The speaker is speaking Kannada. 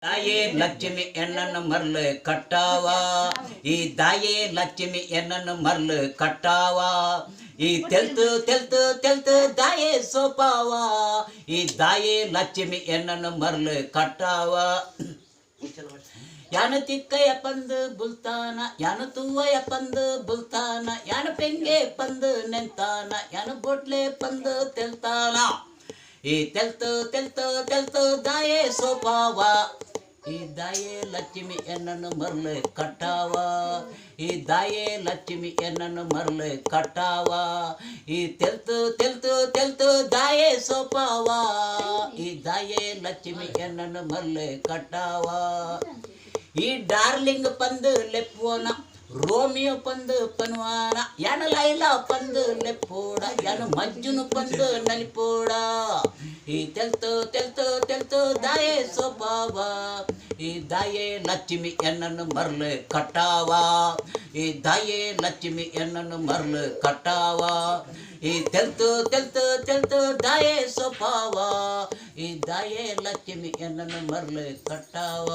ತಾಯೇ ಲಕ್ಷ್ಮಿ ಎನ್ನನ್ನು ಮರ್ಲು ಕಟ್ಟಾವ ಈ ತಾಯೇ ಲಕ್ಷ್ಮಿ ಎನ್ನನ್ನು ಮರ್ಲು ಕಟ್ಟಾವ ಈ ತೆಲ್ತು ದಾಯೇ ಸೋಪಾವ ಈ ದಾಯೇ ಲಕ್ಷ್ಮಿ ಎನ್ನನ್ನು ಮರ್ಲು ಕಟ್ಟಾವ ಯಾನು ತಿಕ್ಕಯ್ಯ ಪಂದು ಬುಲ್ತಾನ ಯಾನು ತೂವಯ್ಯ ಪಂದು ಬುಲ್ತಾನ ಯಾನು ಪೆಂಗೆ ಪಂದು ನೆಂತಾನ ಯಾನು ಬೊಟ್ಲೆ ಪಂದು ತೆಲ್ತಾನ ಈ ತೆಲ್ತು ದಾಯೇ ಸೋಪಾವ ಈ ದಾಯೇ ಲಕ್ಷ್ಮಿ ಎನ್ನನ್ನು ಮರ್ಲು ಕಟ್ಟಾವ ಈ ದಾಯೇ ಲಕ್ಷ್ಮಿ ಎನ್ನನ್ನು ಮರ್ಲು ಕಟ್ಟಾವ ಈ ತೆಲ್ತು ದಾಯೇ ಸೋಪಾವ ಈ ದಾಯೇ ಲಕ್ಷ್ಮಿ ಎನ್ನನ್ನು ಮರ್ಲು ಕಟ್ಟಾವ ಈ ಡಾರ್ಲಿಂಗ್ ಪಂದು ಲೆಪ್ಪೋನ ರೋಮಿಯೋ ಪಂದು ಪನ್ವಾನ ಯಾನ ಲೈಲಾ ಪಂದು ಲೆಪ್ಪೋಡ ಯಾನು ಮಜ್ಜುನು ಪಂದು ನಲಿಪೋಡ ಈ ತೆಲ್ತು ದಾಯೇ ಸೋಪಾವ ಈ ದಾಯೇ ಲಕ್ಷ್ಮಿ ಎನ್ನನ್ನು ಮರ್ಲು ಕಟ್ಟಾವ ಈ ದಾಯೇ ಲಕ್ಷ್ಮಿ ಎನ್ನನ್ನು ಮರ್ಲು ಕಟ್ಟಾವ ಈ ತೆಲ್ತು ದಾಯೇ ಸೋಪಾವ ಈ ದಾಯೇ ಲಕ್ಷ್ಮಿ ಎನ್ನನ್ನು ಮರ್ಲು ಕಟ್ಟಾವ